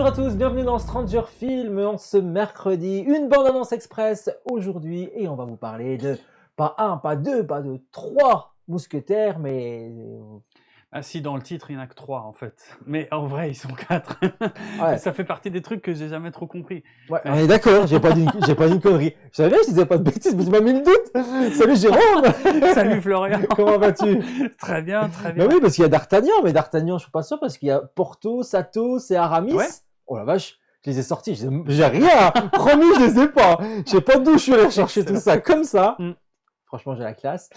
Bonjour à tous, bienvenue dans Stranger Film en ce mercredi, une bande-annonce express aujourd'hui et on va vous parler de pas un, pas deux, pas de trois mousquetaires, mais Ah si, dans le titre, il n'y en a que 3 en fait. Mais en vrai, ils sont 4. ouais, Ça fait partie des trucs que j'ai jamais trop compris. ouais, on est d'accord, j'ai pas dit une connerie. Je savais, je disais pas de bêtises, mais tu m'as mis le doute. Salut Jérôme. Salut Florian. Comment vas-tu? Très bien, très Ben bien. oui, parce qu'il y a D'Artagnan, mais D'Artagnan, je suis pas sûr parce qu'il y a Porthos, Athos et Aramis. Ouais. Oh la vache, je les ai sortis, j'ai rien, promis, je les ai pas. Je sais pas d'où je suis allé chercher tout ça comme ça. Mm. Franchement, j'ai la classe.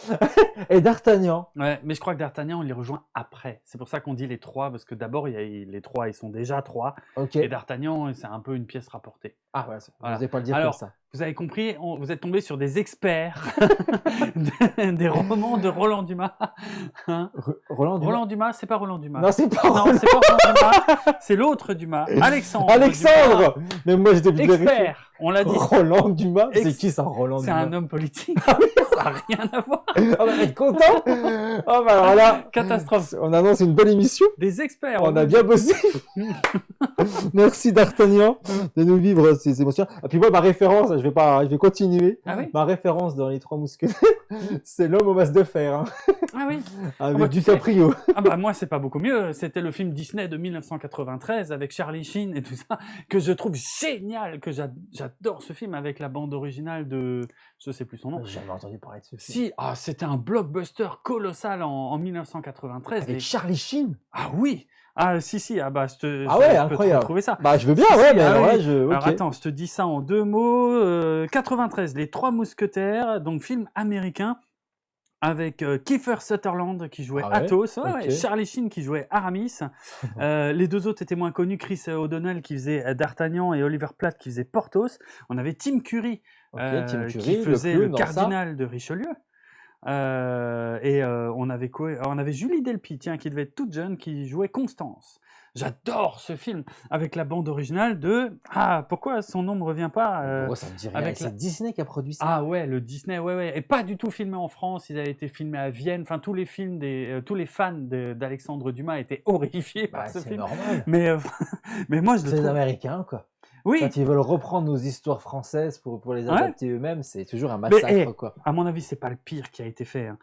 Et D'Artagnan. Ouais, mais je crois que D'Artagnan, on les rejoint après. C'est pour ça qu'on dit les 3, parce que d'abord, les 3, ils sont déjà 3. Ok. Et D'Artagnan, c'est un peu une pièce rapportée. Ah ouais, Voilà. vous n'osez pas le dire Alors, comme ça. vous avez compris, vous êtes tombé sur des experts des romans de Roland Dumas. Hein? Roland Dumas. Roland Dumas, c'est pas Roland Dumas. Non, c'est pas Non, Roland. c'est pas Roland Dumas, c'est l'autre Dumas. Alexandre. Alexandre. Mais moi, j'étais Dumas. Expert, on l'a dit. Roland Dumas. C'est Ex- qui ça, Roland C'est Dumas? un homme politique. Ça n'a rien à voir. Ah bah, être content. Oh bah alors là, Catastrophe. on annonce une bonne émission. Des experts. On a bien bossé. Merci D'Artagnan de nous vivre ces émotions. Et puis moi, ma référence, je vais continuer. Ah oui. Ma référence dans les Trois Mousquetaires, c'est L'homme au masque de fer, hein, Ah oui. avec bah, tu sais. DiCaprio. Ah bah moi c'est pas beaucoup mieux. C'était le film Disney de 1993 avec Charlie Sheen et tout ça que je trouve génial, que j'adore ce film avec la bande originale de, je sais plus son nom. J'ai jamais entendu parler de ce film. Si, ah c'était un blockbuster colossal en 1993. Avec Charlie Sheen. Ah oui. Ah si, ah bah je Ah ouais, peux incroyable. te trouver ça. Bah je veux bien, Si, ouais, si, mais ah alors oui. là, ok. Alors attends, je te dis ça en 2 mots. 93, Les Trois Mousquetaires, donc film américain avec Kiefer Sutherland qui jouait Ah ouais, Athos, ouais, ok. Charlie Sheen qui jouait Aramis. Les deux autres étaient moins connus, Chris O'Donnell qui faisait D'Artagnan et Oliver Platt qui faisait Porthos. On avait Tim Curry, Ok, Tim Curry, qui faisait clown le dans ça. cardinal de Richelieu. On avait Julie Delpy, tiens, qui devait être toute jeune, qui jouait Constance. J'adore ce film avec la bande originale de... Ah, pourquoi son nom ne revient pas Oh, ça me dit rien. avec C'est Disney qui a produit ça. Ah ouais, le Disney, ouais. Et pas du tout filmé en France, il a été filmé à Vienne. Enfin, tous les films tous les fans d'Alexandre Dumas étaient horrifiés par Bah, ce c'est film. normal. Mais moi, je le C'est les trouve... Américains, quoi. Oui, Quand ils veulent reprendre nos histoires françaises pour les Ouais. adapter eux-mêmes, c'est toujours un massacre, quoi. à mon avis, c'est pas le pire qui a été fait. Hein.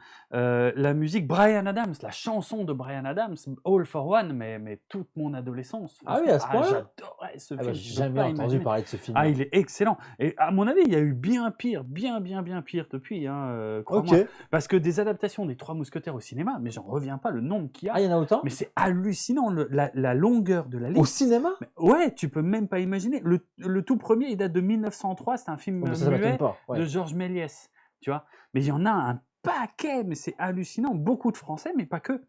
La musique, Bryan Adams, la chanson de Bryan Adams, All for One, mais toute mon adolescence. Ah oui, à ce point-là. J'adorais ce Ah bah, film. j'ai je peux jamais pas entendu imaginer. parler de ce film. Ah, il est excellent. Et à mon avis, il y a eu bien pire, bien pire depuis, hein, crois-moi. Ok. Parce que des adaptations des Trois Mousquetaires au cinéma, mais j'en reviens pas le nombre qu'il y a. Ah, il y en a autant? Mais c'est hallucinant, la longueur de la Au liste. cinéma? Mais ouais, tu peux même pas imaginer. Le tout premier, il date de 1903, c'est un film Oh, bah, ça m'étonne muet pas. Ouais. de Georges Méliès, tu vois. Mais il y en a un paquet, mais c'est hallucinant. Beaucoup de Français, mais pas que.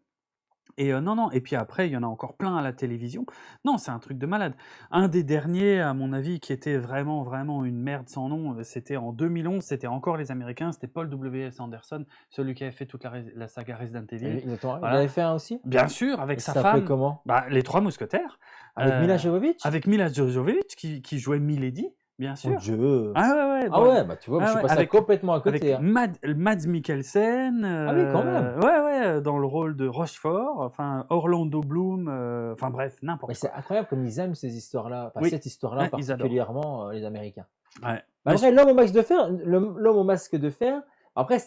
Et non, et puis après, il y en a encore plein à la télévision. Non, c'est un truc de malade. Un des derniers, à mon avis, qui était vraiment une merde sans nom, c'était en 2011, c'était encore les Américains, c'était Paul W.S. Anderson, celui qui avait fait toute la saga Resident Evil. Attends, il Voilà. avait fait un aussi? Bien sûr, avec Et sa ça s'appelait femme. comment? Bah, les Trois Mousquetaires. Avec Mila Jovovich? Avec Mila Jovovich, qui jouait Milady, bien sûr. Mon Dieu. Ah ouais, Ah ouais, bah tu vois, Ah je suis ouais, passé avec- complètement à avec côté. hein. Mads Mikkelsen. Ah oui, quand même. Ouais, dans le rôle de Rochefort, enfin Orlando Bloom, enfin bref, Mais n'importe c'est quoi. incroyable comme ils aiment ces histoires-là, enfin Oui. cette histoire-là Ouais, ils adorent. particulièrement les Américains. Ouais. Bah, Mais après, l'homme au masque de fer, l'homme au masque de fer, après,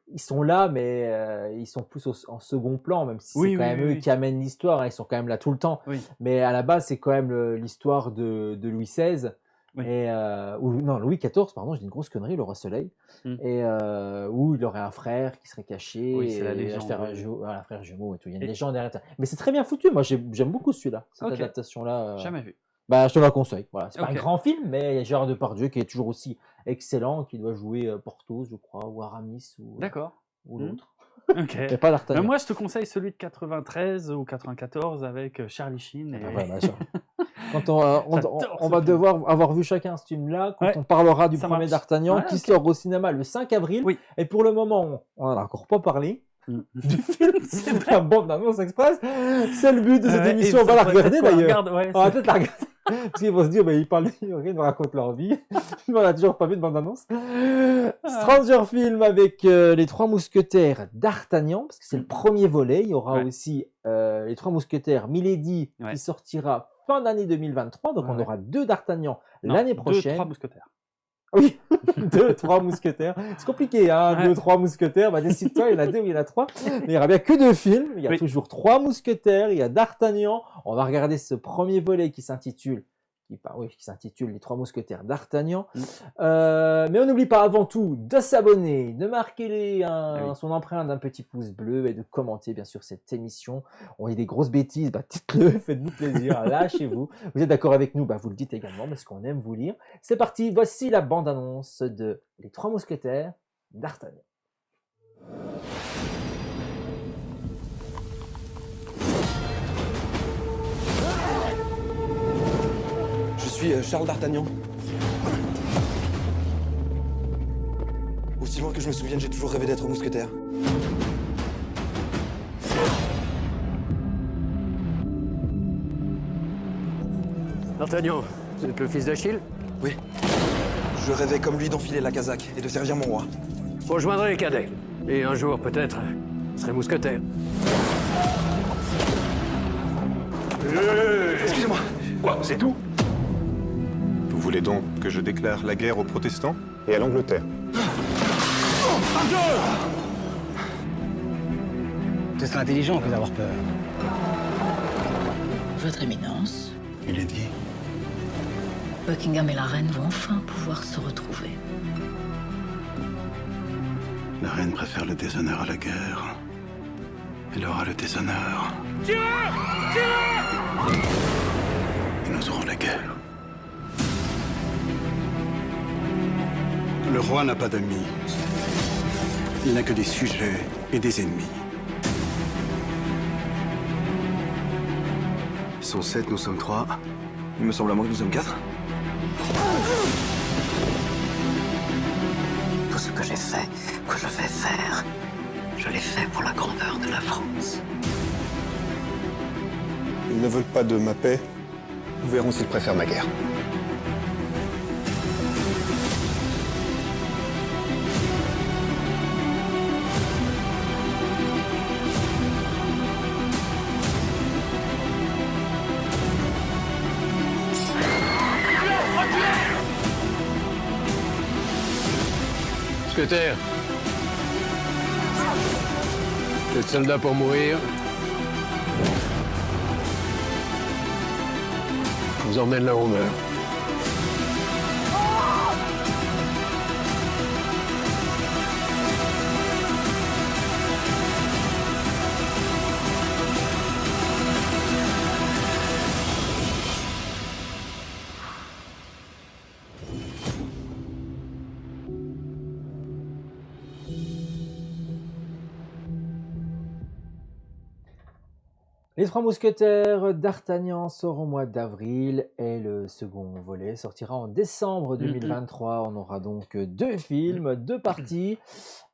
ils sont là, mais ils sont plus en second plan, même si Oui, c'est quand oui, même oui, eux oui. qui amènent l'histoire, hein, ils sont quand même là tout le temps. Oui. Mais à la base, c'est quand même l'histoire de Louis XVI, Oui. et, ou non, Louis XIV, pardon, j'ai dit une grosse connerie, le roi Soleil, Mm. et où il aurait un frère qui serait caché, Oui, c'est la et légende, un frère jumeau et tout, il y a une Et- légende derrière ça. Mais c'est très bien foutu, moi j'aime beaucoup celui-là, cette Ok. adaptation-là. Jamais vu. Bah, je te la conseille. Voilà, c'est pas un Ok. grand film, mais il y a Gérard Depardieu qui est toujours aussi excellent, qui doit jouer Porthos, je crois, ou Aramis, D'accord. ou Hmm. l'autre. Ok. Et pas D'Artagnan. Moi, je te conseille celui de 93 ou 94 avec Charlie Sheen. Ah Et... bah, voilà, bien sûr. Quand on J'adore on ce va film. devoir avoir vu chacun ce film-là, quand Ouais, on parlera du ça premier marche. D'Artagnan, Ouais, qui ok. sort au cinéma le 5 avril. Oui. Et pour le moment, on n'en a encore pas parlé Mm. du film. C'est C'est la bande d'annonce express. C'est le but de cette Ouais, émission. et On va la faudrait regarder peut-être qu'on la d'ailleurs. regarde, ouais, On va c'est- peut-être la regarder. Parce qu'ils vont se dire, bah, ils parlent, ils nous racontent leur vie. Mais on n'a toujours pas vu de bande-annonce. Stranger Film avec les Trois Mousquetaires D'Artagnan, parce que c'est le premier volet. Il y aura Ouais. aussi les Trois Mousquetaires Milady Ouais. qui sortira fin d'année 2023. Donc, on Ouais. aura 2 d'Artagnan Non, l'année 2, prochaine. 3 mousquetaires. Oui, 2, 3 mousquetaires. C'est compliqué, hein, Ouais. 2, 3 mousquetaires. Bah, décide-toi, il y en a 2 ou il y en a 3. Mais il n'y aura bien que 2 films. Il y a Oui. toujours 3 mousquetaires. Il y a d'Artagnan. On va regarder ce premier volet qui s'intitule Les 3 mousquetaires d'Artagnan. Mm. Mais on n'oublie pas avant tout de s'abonner, de marquer Ah oui. son empreinte d'un petit pouce bleu et de commenter bien sûr cette émission. On dit des grosses bêtises, bah dites-le, faites-nous plaisir, lâchez-vous. Vous êtes d'accord avec nous, bah vous le dites également parce qu'on aime vous lire. C'est parti, voici la bande-annonce de Les 3 mousquetaires d'Artagnan. Je suis Charles d'Artagnan. Aussi loin que je me souvienne, j'ai toujours rêvé d'être mousquetaire. D'Artagnan, vous êtes le fils d'Achille? Oui. Je rêvais comme lui d'enfiler la casaque et de servir mon roi. Vous rejoindrez les cadets. Et un jour, peut-être, vous serez mousquetaire. Excusez-moi. Quoi, c'est tout? Vous voulez donc que je déclare la guerre aux protestants et à l'Angleterre? Ce serait intelligent que d'avoir peur. Votre Éminence, Il est dit. Buckingham et la reine vont enfin pouvoir se retrouver. La reine préfère le déshonneur à la guerre. Elle aura le déshonneur. Et nous aurons la guerre. Le roi n'a pas d'amis. Il n'a que des sujets et des ennemis. Ils sont 7, nous sommes 3. Il me semble à moi que nous sommes 4. Tout ce que j'ai fait, que je vais faire, je l'ai fait pour la grandeur de la France. Ils ne veulent pas de ma paix. Nous verrons s'ils préfèrent ma guerre. Mousquetaire. Vous êtes soldat pour mourir. Je vous emmène là où on meurt. Les 3 mousquetaires d'Artagnan sort au mois d'avril et le second volet sortira en décembre 2023. On aura donc 2 films, 2 parties.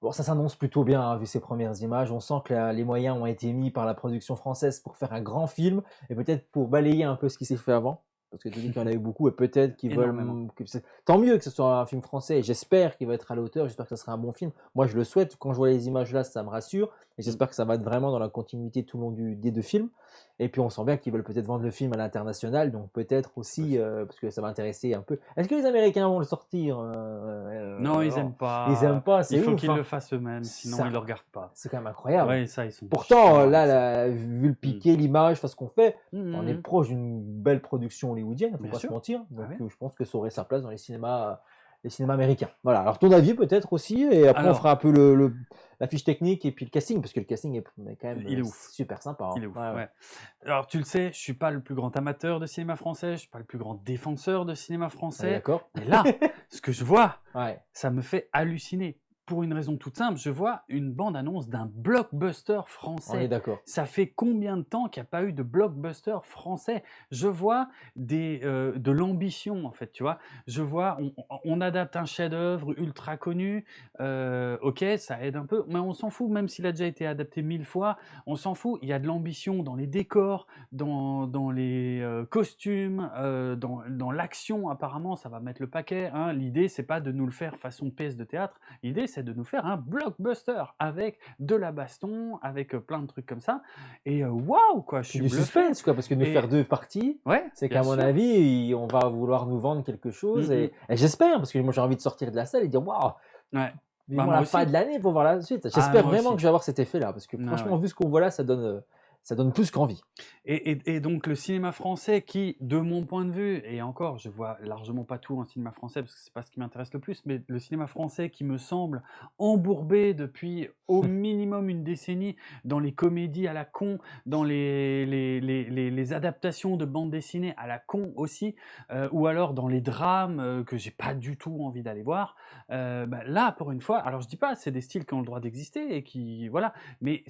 Bon, ça s'annonce plutôt bien, hein, vu ces premières images. On sent que les moyens ont été mis par la production française pour faire un grand film et peut-être pour balayer un peu ce qui s'est fait avant. Parce que tu dis qu'il y en a eu beaucoup et peut-être qu'ils Énormément. veulent. Tant mieux que ce soit un film français et j'espère qu'il va être à la hauteur. J'espère que ce sera un bon film. Moi, je le souhaite. Quand je vois les images là, ça me rassure. Et j'espère que ça va être vraiment dans la continuité tout le long des 2 films. Et puis on sent bien qu'ils veulent peut-être vendre le film à l'international, donc peut-être aussi, parce que ça va intéresser un peu. Est-ce que les Américains vont le sortir Non, ils aiment pas. Ils aiment pas, c'est Il faut ouf, qu'ils hein. le fassent eux-mêmes, sinon Ça- ils le regardent pas. C'est quand même incroyable. Ouais, ça, ils sont. Pourtant, chiants là, avec ça. vu le piqué, l'image, ce qu'on fait, on est Mhm. proche d'une belle production hollywoodienne, faut Bien pas sûr. se mentir. Donc Ah ouais. je pense que ça aurait sa place dans les cinémas américains. Voilà. Alors ton avis peut-être aussi, et après on Alors- fera un peu la fiche technique et puis le casting, parce que le casting est quand même Il est ouf. super sympa. hein. Il est ouf, Ouais, ouais. ouais. Alors, tu le sais, je suis pas le plus grand amateur de cinéma français, je suis pas le plus grand défenseur de cinéma On est français. d'accord. Mais là, ce que je vois, Ouais. ça me fait halluciner. Pour une raison toute simple, je vois une bande-annonce d'un blockbuster On est français. d'accord. Ça fait combien de temps qu'il n'y a pas eu de blockbuster français? Je vois de l'ambition, en fait, tu vois. Je vois, on adapte un chef-d'œuvre ultra connu, ok, ça aide un peu, mais on s'en fout, même s'il a déjà été adapté 1000 fois, on s'en fout. Il y a de l'ambition dans les décors, dans les costumes, dans l'action, apparemment, ça va mettre le paquet. Hein. L'idée, c'est pas de nous le faire façon pièce de théâtre, l'idée, c'est c'est de nous faire un blockbuster avec de la baston, avec plein de trucs comme ça. Et waouh, quoi, je C'est suis du bluffé. suspense, quoi, parce que nous Et- faire 2 parties, Ouais, c'est bien qu'à mon sûr. avis, on va vouloir nous vendre quelque chose. Mm, Et j'espère, parce que moi j'ai envie de sortir de la salle et dire waouh, Ouais. vivons moi la aussi. fin de l'année pour voir la suite. Ah, J'espère moi vraiment aussi. que je vais avoir cet effet-là, parce que Ouais, franchement, ouais. vu ce qu'on voit là, ça donne plus qu'envie. Et donc le cinéma français qui, de mon point de vue, et encore, je vois largement pas tout en cinéma français parce que c'est pas ce qui m'intéresse le plus, mais le cinéma français qui me semble embourbé depuis au minimum une décennie dans les comédies à la con, dans les adaptations de bandes dessinées à la con aussi, ou alors dans les drames que j'ai pas du tout envie d'aller voir. Là, pour une fois, alors je dis pas, c'est des styles qui ont le droit d'exister et qui, voilà, mais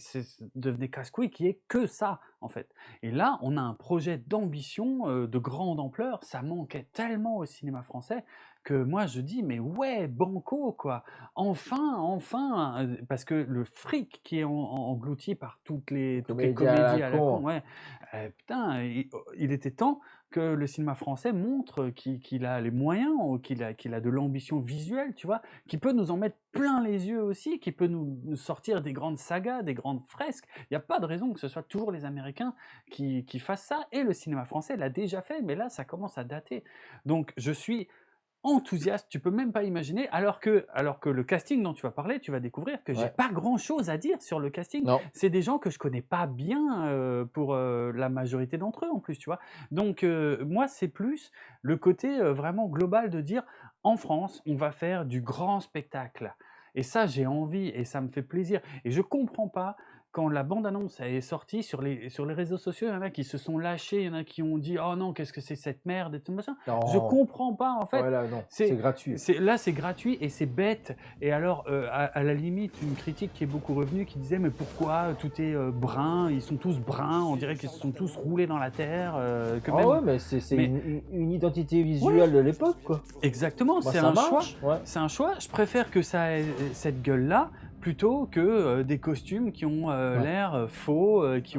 devenait casse-couille qui est que ça en fait. Et là, on a un projet d'ambition de grande ampleur. Ça manquait tellement au cinéma français que moi je dis mais ouais, banco quoi. Enfin, parce que le fric qui est englouti par toutes les Comédie à la comédies à la con, con. ouais, putain, il était temps que le cinéma français montre qu'il a les moyens, ou qu'il a de l'ambition visuelle, tu vois, qui peut nous en mettre plein les yeux aussi, qui peut nous sortir des grandes sagas, des grandes fresques. Il n'y a pas de raison que ce soit toujours les Américains qui fassent ça, et le cinéma français l'a déjà fait, mais là, ça commence à dater. Donc, je suis enthousiaste, tu peux même pas imaginer, alors que le casting dont tu vas parler, tu vas découvrir que j'ai Ouais. pas grand chose à dire sur le casting. Non. C'est des gens que je connais pas bien pour la majorité d'entre eux en plus, tu vois. Donc moi, c'est plus le côté vraiment global de dire en France, on va faire du grand spectacle. Et ça, j'ai envie et ça me fait plaisir. Et je comprends pas quand la bande-annonce est sortie sur les réseaux sociaux, il y en a qui se sont lâchés, il y en a qui ont dit oh non, qu'est-ce que c'est cette merde et tout machin. Je Non. comprends pas en fait. Voilà, non, c'est- c'est gratuit. Là, c'est gratuit et c'est bête. Et alors, à la limite, une critique qui est beaucoup revenue qui disait mais pourquoi tout est brun, ils sont tous bruns, on dirait qu'ils se sont tous roulés dans la terre. Que Ah même... ouais, mais c'est mais- une identité visuelle de l'époque, quoi. Exactement, Bah, c'est ça un choix. marche, ouais. C'est un choix. Je préfère que ça ait cette gueule-là plutôt que des costumes qui ont l'air faux, qui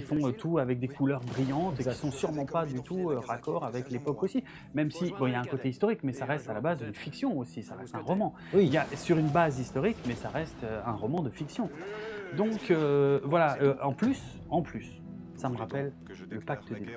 font tout avec des couleurs brillantes et qui sont sûrement pas du tout raccord avec l'époque aussi. Même si, bon, il y a un côté historique, mais ça reste à la base une fiction aussi, ça reste un roman. Oui. Il y a sur une base historique, mais ça reste un roman de fiction. Donc voilà, en plus, ça me rappelle le Pacte des Loups.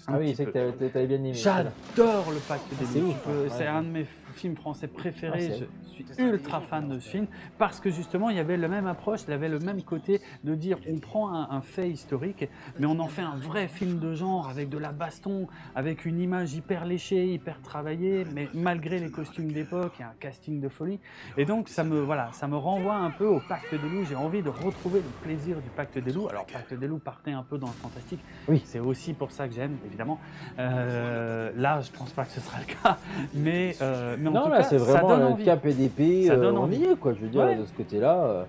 Ah oui, c'est que t'avais bien aimé. J'adore le Pacte des C'est Loups. ouf, ouais. C'est un de mes films français préférés. Ah, Je suis ultra fan de ce film parce que justement, il y avait la même approche, il avait le même côté de dire on prend un fait historique, mais on en fait un vrai film de genre avec de la baston, avec une image hyper léchée, hyper travaillée, mais malgré les costumes d'époque et un casting de folie. Et donc, ça me renvoie un peu au Pacte des Loups. J'ai envie de retrouver le plaisir du Pacte des Loups. Alors, Pacte des Loups partait un peu dans le fantastique. Oui. C'est aussi pour ça que j'aime, évidemment. Là, je pense pas que ce sera le cas, mais en Non, tout là, cas, c'est ça vraiment donne le envie. cap et d'épée. Ça donne On envie. y est, quoi. Je veux dire, Ouais. de ce côté-là,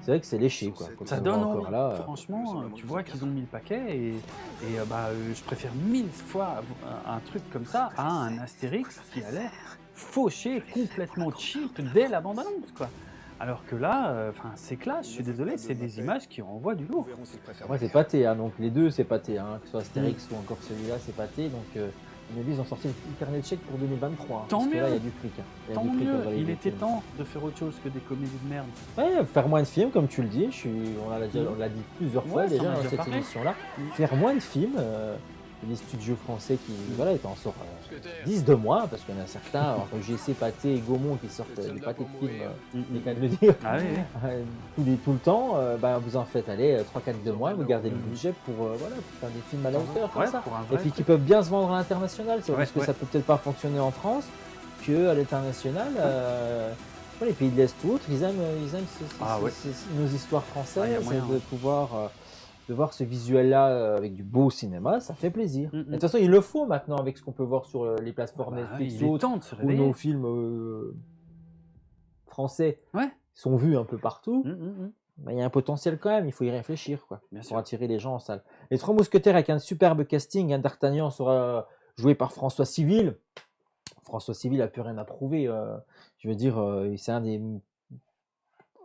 c'est vrai que c'est léché, quoi. Quand Ça on donne voit envie. encore là. Franchement, tu vois qu'ils ont mis le paquet et je préfère 1000 fois un truc comme ça à un Astérix qui allait faucher complètement cheap dès la bande-annonce, quoi. Alors que là, c'est classe, je suis désolé, c'est des images qui renvoient du lourd. Moi, c'est pâté, hein, donc les deux, c'est pâté. Hein, que ce soit Astérix ou encore celui-là, c'est pâté. Donc, ils ont sorti le carnet de chèques pour 2023. Hein, Tant parce que là, mieux. il y a du fric. Hein. Il y a Tant du fric mieux, dans les il deux était films. temps de faire autre chose que des comédies de merde. Ouais, faire moins de films, comme tu le dis. On l'a dit plusieurs fois Ouais, déjà t'en as dans déjà cette parlé. émission-là. Faire moins de films. Il y a des studios français qui t'en sortent 10 de moins, parce qu'il y en a certains, entre GC, Pathé et Gaumont qui sortent des pâtés de films, c'est le cas de le dire, Ah oui, oui. tout le temps, vous en faites aller 3-4 de moins, vous gardez le budget pour faire des films à la hauteur comme Ouais, ça. pour un Et vrai puis qui truc. peuvent bien se vendre à l'international, c'est Ouais, parce que ouais. ça peut peut-être pas fonctionner en France, qu'à l'international. Les pays de l'Est ou autres, ils aiment Ah ouais. nos histoires françaises, Ah, y a moyen, de ouais. pouvoir de voir ce visuel-là avec du beau cinéma, ça fait plaisir. Mm, mm. Et de toute façon, il le faut maintenant avec ce qu'on peut voir sur les plateformes Bah, Netflix il ou est autres, temps de se où réveiller. nos films français Ouais. sont vus un peu partout. Mm. Il y a un potentiel quand même, il faut y réfléchir Bien pour sûr. attirer les gens en salle. Les Trois Mousquetaires avec un superbe casting, D'Artagnan sera joué par François Civil. François Civil a plus rien à prouver. Je veux dire, c'est un des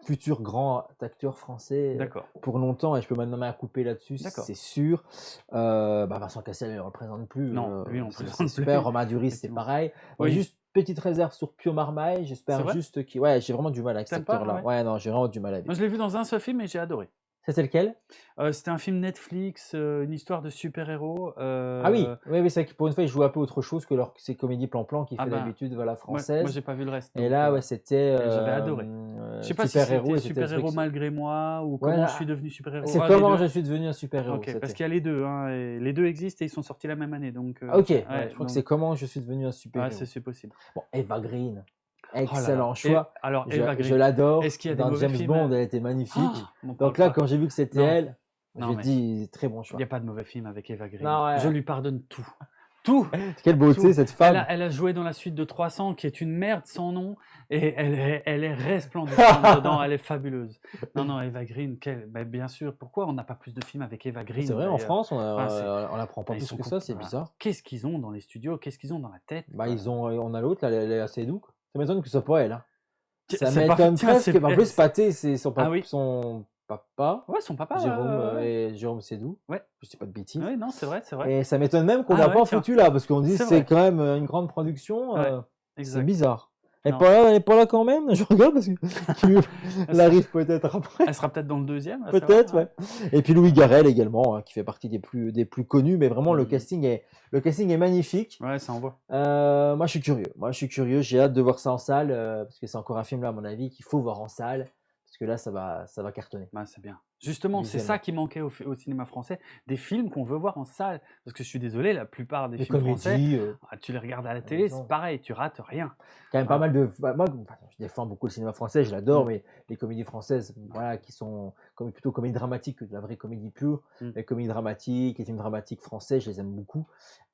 futur grand acteur français D'accord. pour longtemps, et je peux maintenant à couper là-dessus, D'accord. c'est sûr. Vincent Cassel, il ne représente plus. Non, lui, on c'est présente plus. super. Romain Duris, c'est Effectivement. pareil. Moi, Oui. juste petite réserve sur Pio Marmaille. C'est J'espère vrai juste qu'il. Ouais, j'ai vraiment du mal avec cet T'aimes pas, acteur-là. ouais Ouais, non, j'ai vraiment du mal avec. Moi, je l'ai vu dans un seul film et j'ai adoré. C'était lequel? C'était un film Netflix, une histoire de super-héros. Ah oui, oui, c'est vrai que pour une fois, il joue un peu autre chose que ces comédies plan-plan qu'il Ah fait bah, d'habitude, voilà, Moi, française. j'ai pas vu le reste. Et donc, là, ouais, c'était j'avais adoré. Je sais pas si super-héros. c'était et c'était super-héros Netflix. malgré moi ou Ouais, comment là, je suis devenu super-héros. C'est Ah, les comment deux. je suis devenu un super-héros. Ok, parce c'était. qu'il y a les deux. Hein, et les deux existent et ils sont sortis la même année. Donc, Ah, ok, ouais, ouais, je crois donc- que c'est comment je suis devenu un Ah, super-héros. c'est possible. Bon, Eva Green, Oh là là. excellent choix. Alors, Je, Eva je Green. l'adore. Est-ce qu'il y a des Dans mauvais James films Bond, elle était magnifique. m'en parle Donc là, pas. quand j'ai vu que c'était Non. elle, Non, j'ai mais- dit très bon Il choix. n'y a pas de mauvais film avec Eva Green. Non, ouais. Je lui pardonne tout. Tout. Quelle beauté Tout. cette femme. Elle a joué dans la suite de 300, qui est une merde sans nom, et elle est resplendissante dedans, elle est fabuleuse. Non, Eva Green, bien sûr. Pourquoi on n'a pas plus de films avec Eva Green C'est vrai, en d'ailleurs France, on Ah, n'apprend pas Ils plus sont que ça, c'est voilà. bizarre. Qu'est-ce qu'ils ont dans les studios? Qu'est-ce qu'ils ont dans la tête? Bah, quoi. on a l'autre, là, elle est assez doux. Ça m'étonne que ce soit pas elle. Hein. Ça C'est pas- m'étonne tiens, presque. c'est- En plus, Pathé, c'est son, Ah oui. son papa, Ouais, son papa. Jérôme, et Jérôme Sédou. Ouais. Je dis pas de bêtises. Oui, non, c'est vrai. Et ça m'étonne même qu'on Ah l'a ouais, pas tiens. foutu là, parce qu'on dit C'est que c'est vrai. quand même une grande production. Ouais, C'est Exact. bizarre. Elle Non. n'est pas là quand même. Je regarde parce qu'elle arrive peut-être après. Elle sera peut-être dans le deuxième. à savoir, Peut-être, hein. ouais. Et puis Louis Garrel également, qui fait partie des plus connus, mais vraiment le Mhm. casting est magnifique. Ouais, ça envoie. Moi, je suis curieux. J'ai hâte de voir ça en salle, parce que c'est encore un film là, à mon avis, qu'il faut voir en salle, parce que là, ça va cartonner. Bah, c'est bien. Justement, c'est Visuellement. ça qui manquait au cinéma français, des films qu'on veut voir en salle. Parce que je suis désolé, la plupart des Les films français, comédies, tu les regardes à la télé, non. c'est pareil, tu rates rien. quand même pas Ah. mal de. Moi, je défends beaucoup le cinéma français, je l'adore, Mm. mais les comédies françaises, voilà, qui sont plutôt comédies dramatiques que de la vraie comédie pure. Mm. Les comédies dramatiques, les films dramatiques français, je les aime beaucoup.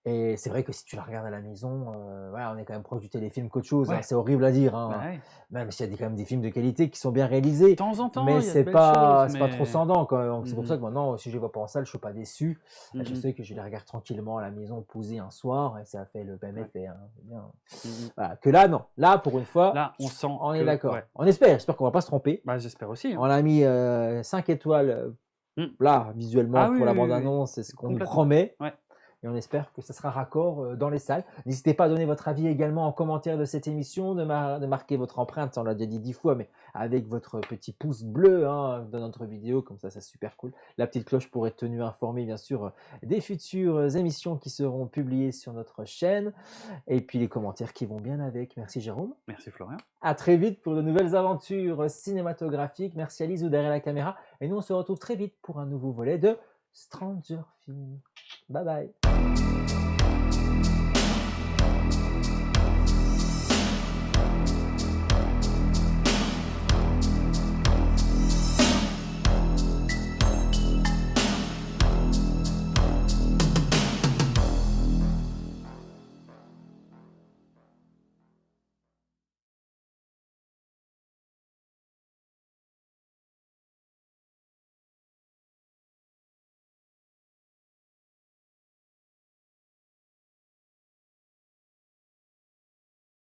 Et c'est vrai que si tu la regardes à la maison, voilà, on est quand même proche du téléfilm qu'autre chose. Ouais. Hein, c'est horrible à dire, hein, Bah ouais. même s'il y a quand même des films de qualité qui sont bien réalisés. De temps en temps, Mais il y a de c'est belles pas, choses, c'est pas mais- trop scandant quand même. Donc c'est pour Mhm. ça que maintenant, si je les vois pas en salle, je suis pas déçu. Là, je Mhm. sais que je les regarde tranquillement à la maison, posé un soir, et ça fait le même Ouais. effet. Hein, c'est bien. Mhm. Voilà. Que là, non. Là, pour une fois, Là, on sent. on est que- d'accord. ouais. On j'espère qu'on va pas se tromper. Bah, j'espère aussi. hein. On a mis 5 étoiles là, visuellement, Ah oui, pour la oui, oui, bande-annonce, c'est ce qu'on nous Complètement. promet. Ouais. Et on espère que ça sera raccord dans les salles. N'hésitez pas à donner votre avis également en commentaire de cette émission, de marquer votre empreinte, on l'a déjà dit 10 fois, mais avec votre petit pouce bleu hein, dans notre vidéo, comme ça c'est super cool. La petite cloche pour être tenu informé bien sûr des futures émissions qui seront publiées sur notre chaîne. Et puis les commentaires qui vont bien avec. Merci Jérôme. Merci Florian. À très vite pour de nouvelles aventures cinématographiques. Merci à Lizou derrière la caméra. Et nous on se retrouve très vite pour un nouveau volet de Stranger Things. Bye bye.